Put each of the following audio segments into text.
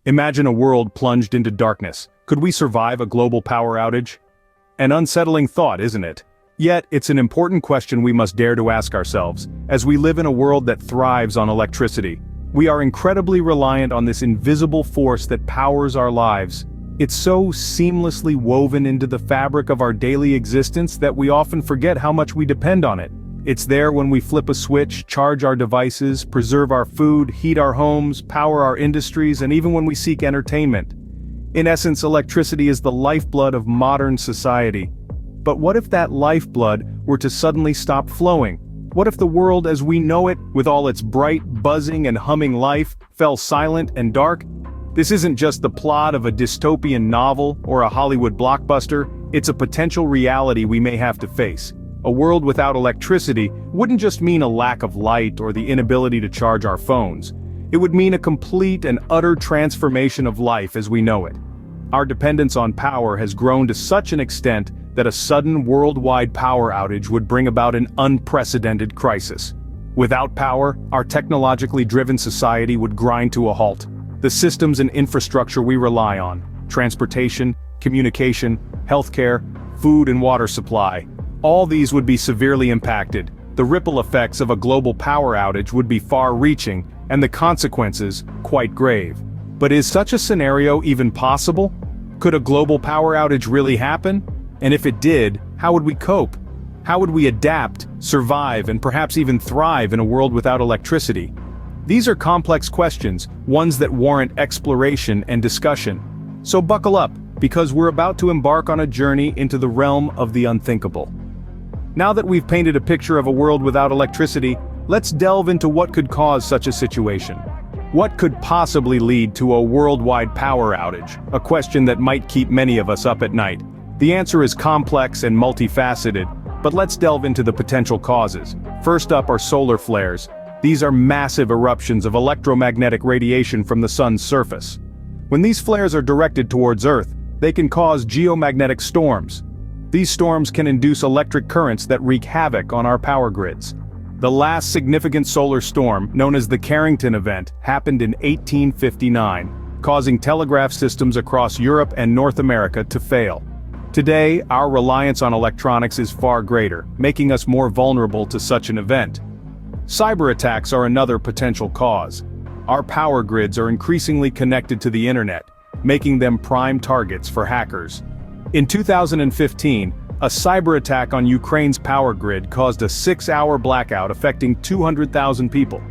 Imagine a world plunged into darkness. Could we survive a global power outage? An unsettling thought, isn't it? Yet, it's an important question we must dare to ask ourselves, as we live in a world that thrives on electricity. We are incredibly reliant on this invisible force that powers our lives. It's so seamlessly woven into the fabric of our daily existence that we often forget how much we depend on it. It's there when we flip a switch, charge our devices, preserve our food, heat our homes, power our industries, and even when we seek entertainment. In essence, electricity is the lifeblood of modern society. But what if that lifeblood were to suddenly stop flowing? What if the world as we know it, with all its bright, buzzing and humming life, fell silent and dark? This isn't just the plot of a dystopian novel or a Hollywood blockbuster, it's a potential reality we may have to face. A world without electricity wouldn't just mean a lack of light or the inability to charge our phones. It would mean a complete and utter transformation of life as we know it. Our dependence on power has grown to such an extent that a sudden worldwide power outage would bring about an unprecedented crisis. Without power, our technologically driven society would grind to a halt. The systems and infrastructure we rely on, transportation, communication, healthcare, food and water supply, all these would be severely impacted. The ripple effects of a global power outage would be far-reaching, and the consequences quite grave. But is such a scenario even possible? Could a global power outage really happen? And if it did, how would we cope? How would we adapt, survive, and perhaps even thrive in a world without electricity? These are complex questions, ones that warrant exploration and discussion. So buckle up, because we're about to embark on a journey into the realm of the unthinkable. Now that we've painted a picture of a world without electricity, let's delve into what could cause such a situation. What could possibly lead to a worldwide power outage? A question that might keep many of us up at night. The answer is complex and multifaceted, but let's delve into the potential causes. First up are solar flares. These are massive eruptions of electromagnetic radiation from the sun's surface. When these flares are directed towards Earth, they can cause geomagnetic storms. These storms can induce electric currents that wreak havoc on our power grids. The last significant solar storm, known as the Carrington event, happened in 1859, causing telegraph systems across Europe and North America to fail. Today, our reliance on electronics is far greater, making us more vulnerable to such an event. Cyber attacks are another potential cause. Our power grids are increasingly connected to the internet, making them prime targets for hackers. In 2015, a cyber attack on Ukraine's power grid caused a 6-hour blackout affecting 200,000 people.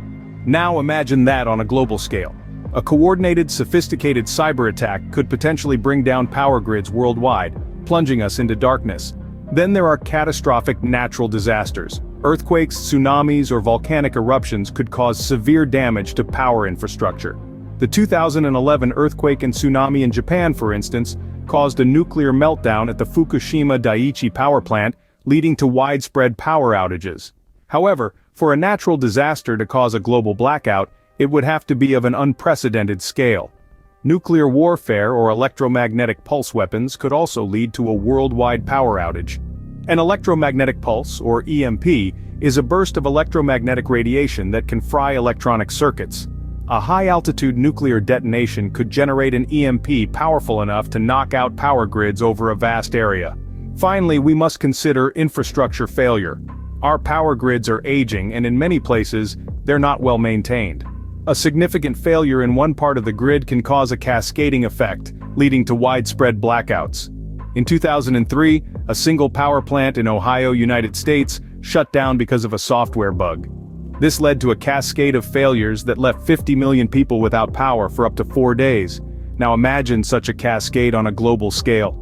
Now imagine that on a global scale. A coordinated, sophisticated cyber attack could potentially bring down power grids worldwide, plunging us into darkness. Then there are catastrophic natural disasters. Earthquakes, tsunamis, or volcanic eruptions could cause severe damage to power infrastructure. The 2011 earthquake and tsunami in Japan, for instance, caused a nuclear meltdown at the Fukushima Daiichi power plant, leading to widespread power outages. However, for a natural disaster to cause a global blackout, it would have to be of an unprecedented scale. Nuclear warfare or electromagnetic pulse weapons could also lead to a worldwide power outage. An electromagnetic pulse, or EMP, is a burst of electromagnetic radiation that can fry electronic circuits. A high-altitude nuclear detonation could generate an EMP powerful enough to knock out power grids over a vast area. Finally, we must consider infrastructure failure. Our power grids are aging, and in many places, they're not well maintained. A significant failure in one part of the grid can cause a cascading effect, leading to widespread blackouts. In 2003, a single power plant in Ohio, United States, shut down because of a software bug. This led to a cascade of failures that left 50 million people without power for up to 4 days. Now imagine such a cascade on a global scale.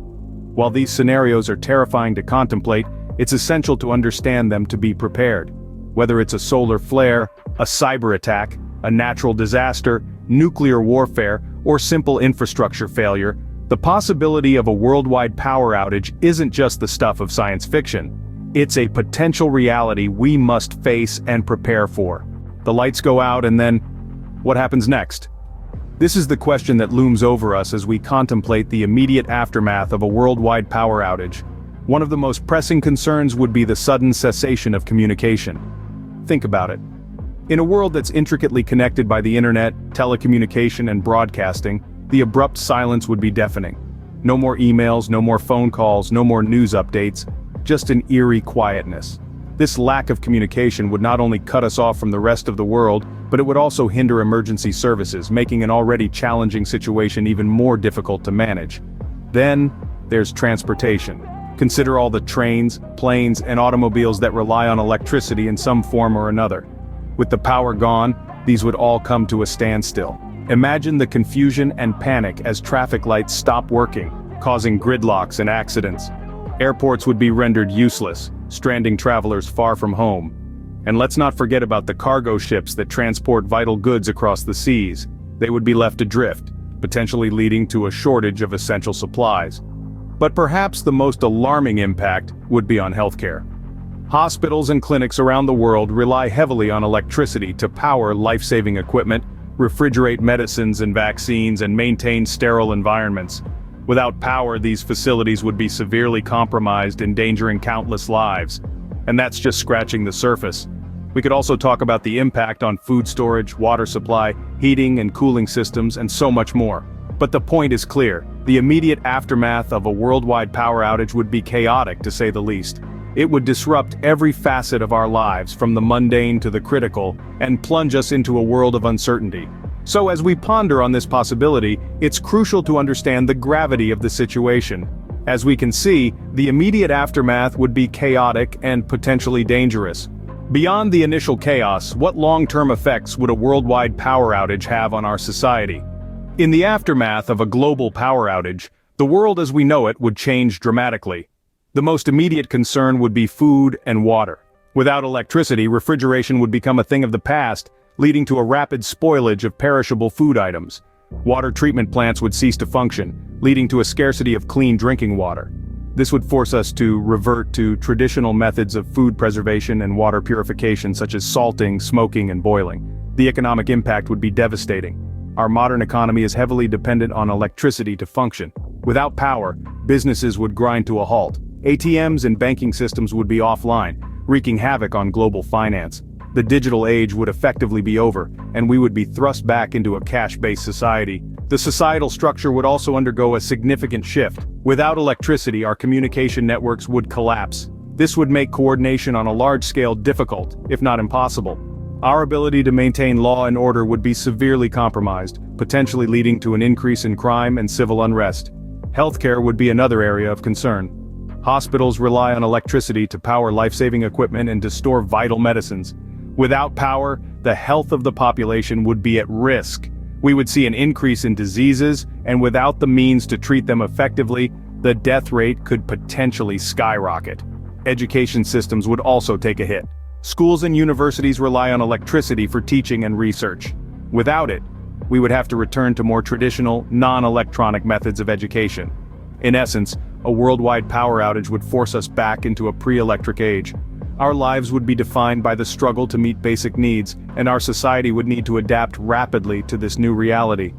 While these scenarios are terrifying to contemplate, it's essential to understand them to be prepared. Whether it's a solar flare, a cyber attack, a natural disaster, nuclear warfare, or simple infrastructure failure, the possibility of a worldwide power outage isn't just the stuff of science fiction. It's a potential reality we must face and prepare for. The lights go out and then, what happens next? This is the question that looms over us as we contemplate the immediate aftermath of a worldwide power outage. One of the most pressing concerns would be the sudden cessation of communication. Think about it. In a world that's intricately connected by the internet, telecommunication, and broadcasting, the abrupt silence would be deafening. No more emails, no more phone calls, no more news updates, just an eerie quietness. This lack of communication would not only cut us off from the rest of the world, but it would also hinder emergency services, making an already challenging situation even more difficult to manage. Then, there's transportation. Consider all the trains, planes, and automobiles that rely on electricity in some form or another. With the power gone, these would all come to a standstill. Imagine the confusion and panic as traffic lights stop working, causing gridlocks and accidents. Airports would be rendered useless, stranding travelers far from home. And let's not forget about the cargo ships that transport vital goods across the seas. They would be left adrift, potentially leading to a shortage of essential supplies. But perhaps the most alarming impact would be on healthcare. Hospitals and clinics around the world rely heavily on electricity to power life-saving equipment, refrigerate medicines and vaccines, and maintain sterile environments. Without power, these facilities would be severely compromised, endangering countless lives. And that's just scratching the surface. We could also talk about the impact on food storage, water supply, heating and cooling systems, and so much more. But the point is clear. The immediate aftermath of a worldwide power outage would be chaotic, to say the least. It would disrupt every facet of our lives, from the mundane to the critical, and plunge us into a world of uncertainty. So as we ponder on this possibility, it's crucial to understand the gravity of the situation. As we can see, the immediate aftermath would be chaotic and potentially dangerous. Beyond the initial chaos, what long-term effects would a worldwide power outage have on our society? In the aftermath of a global power outage, the world as we know it would change dramatically. The most immediate concern would be food and water. Without electricity, refrigeration would become a thing of the past, leading to a rapid spoilage of perishable food items. Water treatment plants would cease to function, leading to a scarcity of clean drinking water. This would force us to revert to traditional methods of food preservation and water purification, such as salting, smoking, and boiling. The economic impact would be devastating. Our modern economy is heavily dependent on electricity to function. Without power, businesses would grind to a halt. ATMs and banking systems would be offline, wreaking havoc on global finance. The digital age would effectively be over, and we would be thrust back into a cash-based society. The societal structure would also undergo a significant shift. Without electricity, our communication networks would collapse. This would make coordination on a large scale difficult, if not impossible. Our ability to maintain law and order would be severely compromised, potentially leading to an increase in crime and civil unrest. Healthcare would be another area of concern. Hospitals rely on electricity to power life-saving equipment and to store vital medicines. Without power, the health of the population would be at risk. We would see an increase in diseases, and without the means to treat them effectively, the death rate could potentially skyrocket. Education systems would also take a hit. Schools and universities rely on electricity for teaching and research. Without it, we would have to return to more traditional, non-electronic methods of education. In essence, a worldwide power outage would force us back into a pre-electric age. Our lives would be defined by the struggle to meet basic needs, and our society would need to adapt rapidly to this new reality.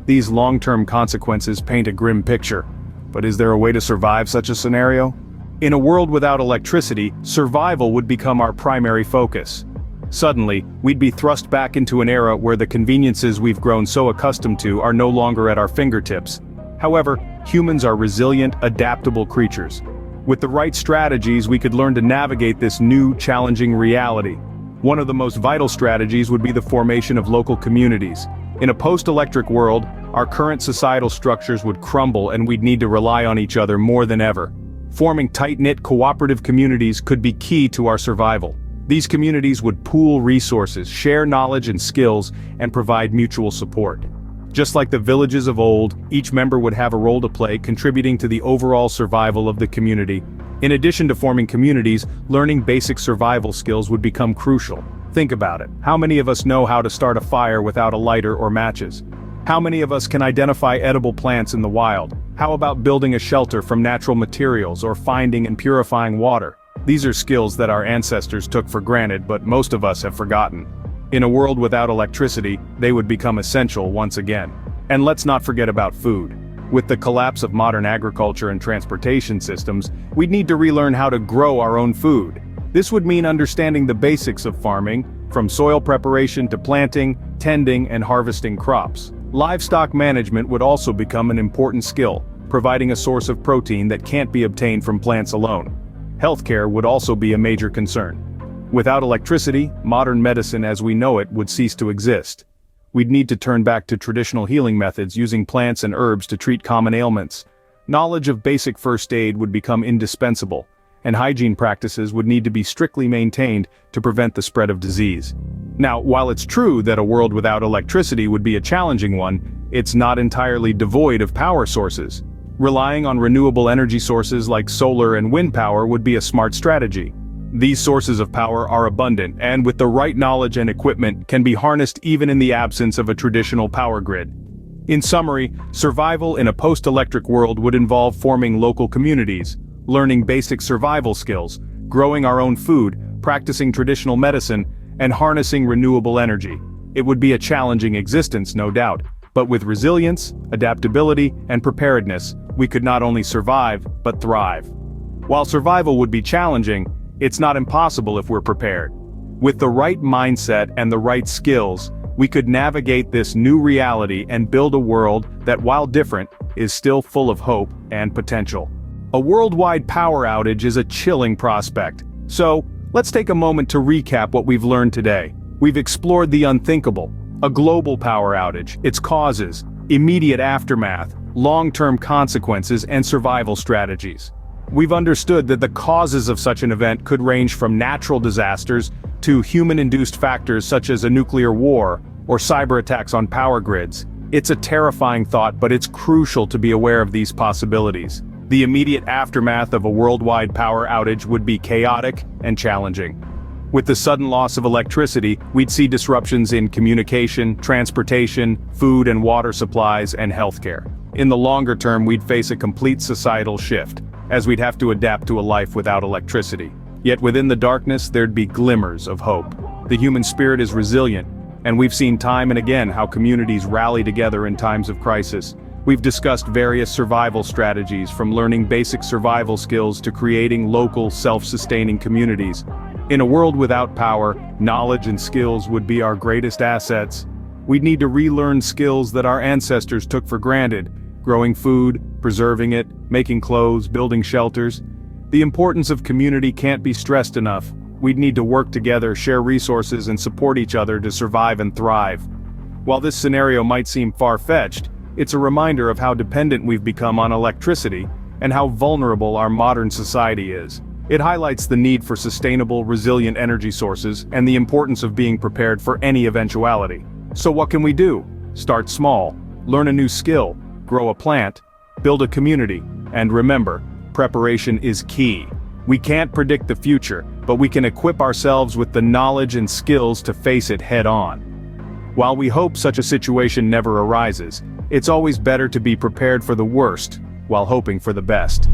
These long-term consequences paint a grim picture. But is there a way to survive such a scenario? In a world without electricity, survival would become our primary focus. Suddenly, we'd be thrust back into an era where the conveniences we've grown so accustomed to are no longer at our fingertips. However, humans are resilient, adaptable creatures. With the right strategies, we could learn to navigate this new, challenging reality. One of the most vital strategies would be the formation of local communities. In a post-electric world, our current societal structures would crumble and we'd need to rely on each other more than ever. Forming tight-knit, cooperative communities could be key to our survival. These communities would pool resources, share knowledge and skills, and provide mutual support. Just like the villages of old, each member would have a role to play, contributing to the overall survival of the community. In addition to forming communities, learning basic survival skills would become crucial. Think about it. How many of us know how to start a fire without a lighter or matches? How many of us can identify edible plants in the wild? How about building a shelter from natural materials or finding and purifying water? These are skills that our ancestors took for granted, but most of us have forgotten. In a world without electricity, they would become essential once again. And let's not forget about food. With the collapse of modern agriculture and transportation systems, we'd need to relearn how to grow our own food. This would mean understanding the basics of farming, from soil preparation to planting, tending, and harvesting crops. Livestock management would also become an important skill, providing a source of protein that can't be obtained from plants alone. Healthcare would also be a major concern. Without electricity, modern medicine as we know it would cease to exist. We'd need to turn back to traditional healing methods using plants and herbs to treat common ailments. Knowledge of basic first aid would become indispensable, and hygiene practices would need to be strictly maintained to prevent the spread of disease. Now, while it's true that a world without electricity would be a challenging one, it's not entirely devoid of power sources. Relying on renewable energy sources like solar and wind power would be a smart strategy. These sources of power are abundant and with the right knowledge and equipment can be harnessed even in the absence of a traditional power grid. In summary, survival in a post-electric world would involve forming local communities, learning basic survival skills, growing our own food, practicing traditional medicine, and harnessing renewable energy. It would be a challenging existence, no doubt, but with resilience, adaptability, and preparedness, we could not only survive, but thrive. While survival would be challenging, it's not impossible if we're prepared. With the right mindset and the right skills, we could navigate this new reality and build a world that, while different, is still full of hope and potential. A worldwide power outage is a chilling prospect. So, let's take a moment to recap what we've learned today. We've explored the unthinkable, a global power outage, its causes, immediate aftermath, long-term consequences, and survival strategies. We've understood that the causes of such an event could range from natural disasters to human-induced factors such as a nuclear war or cyber attacks on power grids. It's a terrifying thought, but it's crucial to be aware of these possibilities. The immediate aftermath of a worldwide power outage would be chaotic and challenging. With the sudden loss of electricity, we'd see disruptions in communication, transportation, food and water supplies, and healthcare. In the longer term, we'd face a complete societal shift, as we'd have to adapt to a life without electricity. Yet within the darkness, there'd be glimmers of hope. The human spirit is resilient, and we've seen time and again how communities rally together in times of crisis. We've discussed various survival strategies, from learning basic survival skills to creating local, self-sustaining communities. In a world without power, knowledge and skills would be our greatest assets. We'd need to relearn skills that our ancestors took for granted: growing food, preserving it, making clothes, building shelters. The importance of community can't be stressed enough. We'd need to work together, share resources, and support each other to survive and thrive. While this scenario might seem far-fetched, it's a reminder of how dependent we've become on electricity and how vulnerable our modern society is. It highlights the need for sustainable, resilient energy sources and the importance of being prepared for any eventuality. So what can we do? Start small, learn a new skill, grow a plant, build a community, and remember, preparation is key. We can't predict the future, but we can equip ourselves with the knowledge and skills to face it head-on. While we hope such a situation never arises, it's always better to be prepared for the worst, while hoping for the best.